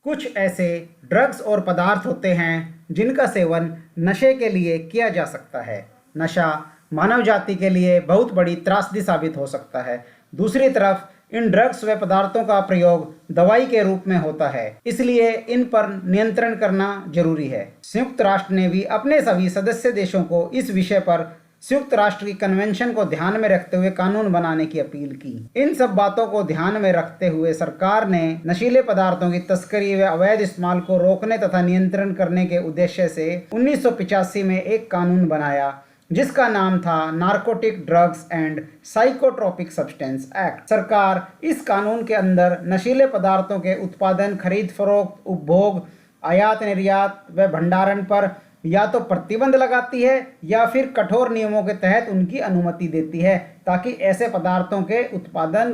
कुछ ऐसे ड्रग्स और पदार्थ होते हैं जिनका सेवन नशे के लिए किया जा सकता है। नशा मानव जाति के लिए बहुत बड़ी त्रासदी साबित हो सकता है। दूसरी तरफ इन ड्रग्स व पदार्थों का प्रयोग दवाई के रूप में होता है, इसलिए इन पर नियंत्रण करना जरूरी है। संयुक्त राष्ट्र ने भी अपने सभी सदस्य देशों को इस विषय पर संयुक्त राष्ट्र की कन्वेंशन को ध्यान में रखते हुए कानून बनाने की अपील की। इन सब बातों को ध्यान में रखते हुए सरकार ने नशीले पदार्थों की तस्करी व अवैध इस्तेमाल को रोकने तथा नियंत्रण करने के उद्देश्य से 1985 में एक कानून बनाया, जिसका नाम था narcotic drugs and psychotropic substance act. सरकार इस कानून के अंदर नशीले पदार्थों के उत्पादन, खरीद फरोख्त, उपभोग, आयात निर्यात व भंडारण पर या तो प्रतिबंध लगाती है या फिर कठोर नियमों के तहत उनकी अनुमति देती है, ताकि ऐसे पदार्थों के उत्पादन,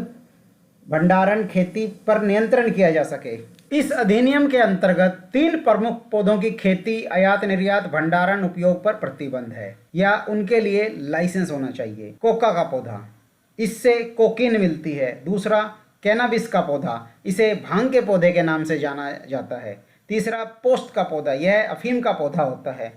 भंडारण, खेती पर नियंत्रण किया जा सके। इस अधिनियम के अंतर्गत 3 प्रमुख पौधों की खेती, आयात निर्यात, भंडारण, उपयोग पर प्रतिबंध है या उनके लिए लाइसेंस होना चाहिए। कोका का पौधा, इससे कोकीन मिलती है। दूसरा, कैनाबिस का पौधा, इसे भांग के पौधे के नाम से जाना जाता है। तीसरा, पोस्त का पौधा, यह अफीम का पौधा होता है।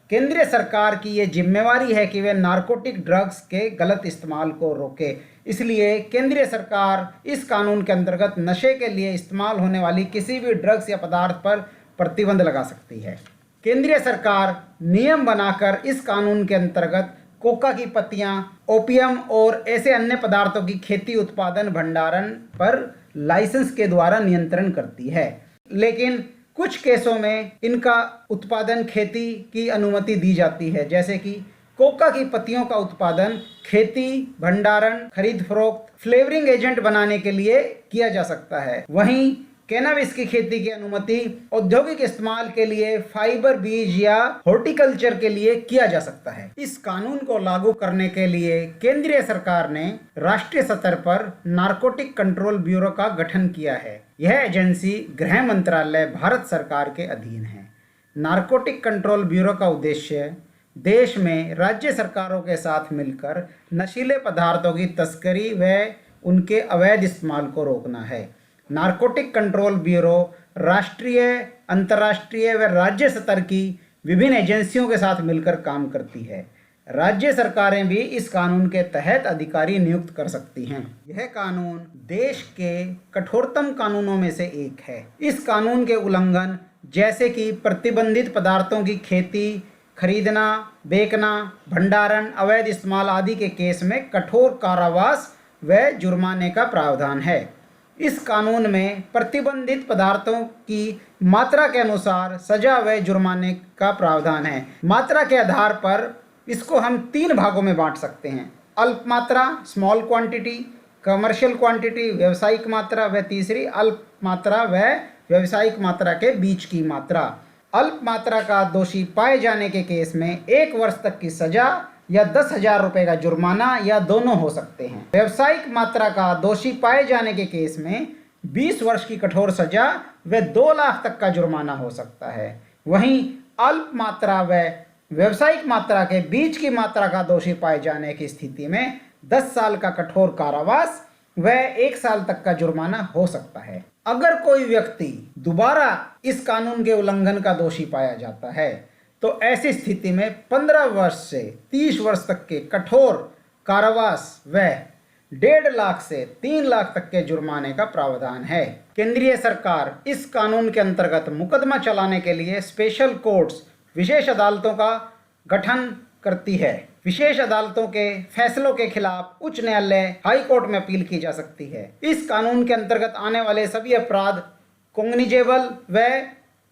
केंद्रीय सरकार की ये जिम्मेवारी है कि वे नारकोटिक ड्रग्स के गलत इस्तेमाल को रोके। इसलिए केंद्रीय सरकार इस कानून के अंतर्गत नशे के लिए इस्तेमाल होने वाली किसी भी ड्रग्स या पदार्थ पर प्रतिबंध लगा सकती है। केंद्रीय सरकार नियम बनाकर इस कानून के अंतर्गत कोका की पत्तियां, ओपियम और ऐसे अन्य पदार्थों की खेती, उत्पादन, भंडारण पर लाइसेंस के द्वारा नियंत्रण करती है। लेकिन कुछ केसों में इनका उत्पादन, खेती की अनुमति दी जाती है, जैसे कि कोका की पत्तियों का उत्पादन खेती, भंडारण, खरीद फरोख्त, फ्लेवरिंग एजेंट बनाने के लिए किया जा सकता है। वहीं कैनाबिस की खेती की अनुमति औद्योगिक इस्तेमाल के लिए, फाइबर बीज या हॉर्टिकल्चर के लिए किया जा सकता है। इस कानून को लागू करने के लिए केंद्रीय सरकार ने राष्ट्रीय स्तर पर नारकोटिक कंट्रोल ब्यूरो का गठन किया है। यह एजेंसी गृह मंत्रालय, भारत सरकार के अधीन है। नारकोटिक कंट्रोल ब्यूरो का उद्देश्य देश में राज्य सरकारों के साथ मिलकर नशीले पदार्थों की तस्करी व उनके अवैध इस्तेमाल को रोकना है। नारकोटिक कंट्रोल ब्यूरो राष्ट्रीय, अंतर्राष्ट्रीय व राज्य स्तर की विभिन्न एजेंसियों के साथ मिलकर काम करती है। राज्य सरकारें भी इस कानून के तहत अधिकारी नियुक्त कर सकती हैं। यह कानून देश के कठोरतम कानूनों में से एक है। इस कानून के उल्लंघन, जैसे कि प्रतिबंधित पदार्थों की खेती, खरीदना, बेचना, भंडारण, अवैध इस्तेमाल आदि के केस में कठोर कारावास व जुर्माने का प्रावधान है। इस कानून में प्रतिबंधित पदार्थों की मात्रा के अनुसार सजा व जुर्माने का प्रावधान है। मात्रा के आधार पर इसको हम 3 भागों में बांट सकते हैं: अल्प मात्रा, स्मॉल क्वांटिटी, कमर्शियल क्वांटिटी, व्यावसायिक मात्रा, व तीसरी अल्प मात्रा व व्यावसायिक मात्रा के बीच की मात्रा। अल्प मात्रा का दोषी पाए जाने के केस में 1 वर्ष तक की सजा या 10,000 रुपये का जुर्माना या दोनों हो सकते हैं। व्यावसायिक मात्रा का दोषी पाए जाने के केस में 20 वर्ष की कठोर सजा व 2 लाख तक का जुर्माना हो सकता है। वहीं अल्प मात्रा व व्यावसायिक मात्रा के बीच की मात्रा का दोषी पाए जाने की स्थिति में 10 साल का कठोर कारावास व 1 साल तक का जुर्माना हो सकता है। अगर कोई व्यक्ति दोबारा इस कानून के उल्लंघन का दोषी पाया जाता है तो ऐसी स्थिति में 15 वर्ष से 30 वर्ष तक के कठोर कारावास व 1.5 लाख से 3 लाख तक के जुर्माने का प्रावधान है। केंद्रीय सरकार इस कानून के अंतर्गत मुकदमा चलाने के लिए स्पेशल कोर्ट्स, विशेष अदालतों का गठन करती है। विशेष अदालतों के फैसलों के खिलाफ उच्च न्यायालय, हाई कोर्ट में अपील की जा सकती है। इस कानून के अंतर्गत आने वाले सभी अपराध कॉग्निजेबल व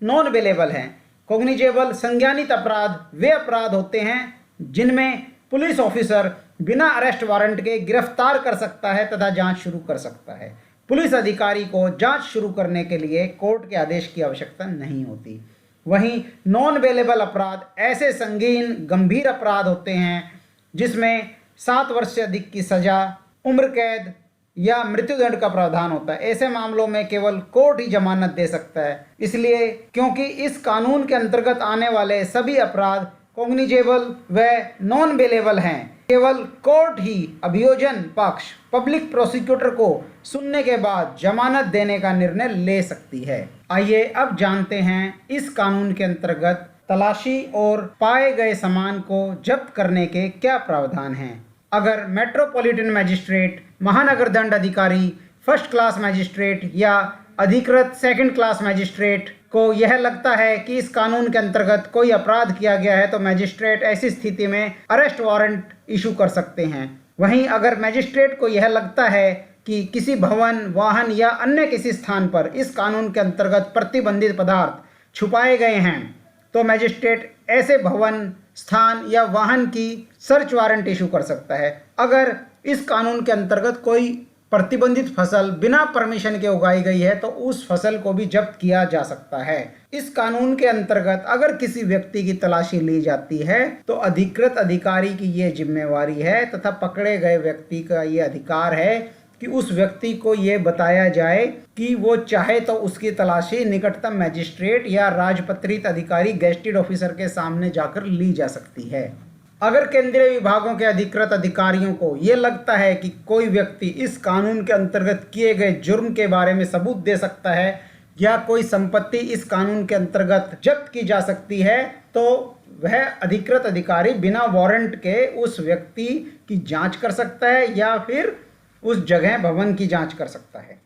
नॉन बेलेबल हैं। कॉग्निजेबल संज्ञानित अपराध वे अपराध होते हैं जिनमें पुलिस ऑफिसर बिना अरेस्ट वारंट के गिरफ्तार कर सकता है तथा जांच शुरू कर सकता है। पुलिस अधिकारी को जांच शुरू करने के लिए कोर्ट के आदेश की आवश्यकता नहीं होती। वहीं नॉन बेलेबल अपराध ऐसे संगीन, गंभीर अपराध होते हैं जिसमें 7 वर्ष से अधिक की सजा, उम्र कैद या मृत्युदंड का प्रावधान होता है। ऐसे मामलों में केवल कोर्ट ही जमानत दे सकता है। इसलिए क्योंकि इस कानून के अंतर्गत आने वाले सभी अपराध कॉग्निजेबल व नॉन बेलेबल हैं, केवल कोर्ट ही अभियोजन पक्ष पब्लिक प्रोसिक्यूटर को सुनने के बाद जमानत देने का निर्णय ले सकती है। आइए अब जानते हैं इस कानून के अंतर्गत तलाशी और पाए गए सामान को जब्त करने के क्या प्रावधान हैं। अगर मेट्रोपॉलिटन मजिस्ट्रेट, महानगर दंड अधिकारी, फर्स्ट क्लास मजिस्ट्रेट या अधिकृत सेकंड क्लास मजिस्ट्रेट को यह लगता है कि इस कानून के अंतर्गत कोई अपराध किया गया है तो मजिस्ट्रेट ऐसी स्थिति में अरेस्ट वारंट इशू कर सकते हैं। वहीं अगर मजिस्ट्रेट को यह लगता है कि किसी भवन, वाहन या अन्य किसी स्थान पर इस कानून के अंतर्गत प्रतिबंधित पदार्थ छुपाए गए हैं तो मजिस्ट्रेट ऐसे भवन, स्थान या वाहन की सर्च वारंट इशू कर सकता है। अगर इस कानून के अंतर्गत कोई प्रतिबंधित फसल बिना परमिशन के उगाई गई है तो उस फसल को भी जब्त किया जा सकता है। इस कानून के अंतर्गत अगर किसी व्यक्ति की तलाशी ली जाती है तो अधिकृत अधिकारी की ये जिम्मेवारी है तथा पकड़े गए व्यक्ति का ये अधिकार है कि उस व्यक्ति को ये बताया जाए कि वो चाहे तो उसकी तलाशी निकटतम मजिस्ट्रेट या राजपत्रित अधिकारी, गेस्टेड ऑफिसर के सामने जाकर ली जा सकती है। अगर केंद्रीय विभागों के अधिकृत अधिकारियों को ये लगता है कि कोई व्यक्ति इस कानून के अंतर्गत किए गए जुर्म के बारे में सबूत दे सकता है या कोई संपत्ति इस कानून के अंतर्गत जब्त की जा सकती है तो वह अधिकृत अधिकारी बिना वारंट के उस व्यक्ति की जांच कर सकता है या फिर उस जगह, भवन की जांच कर सकता है।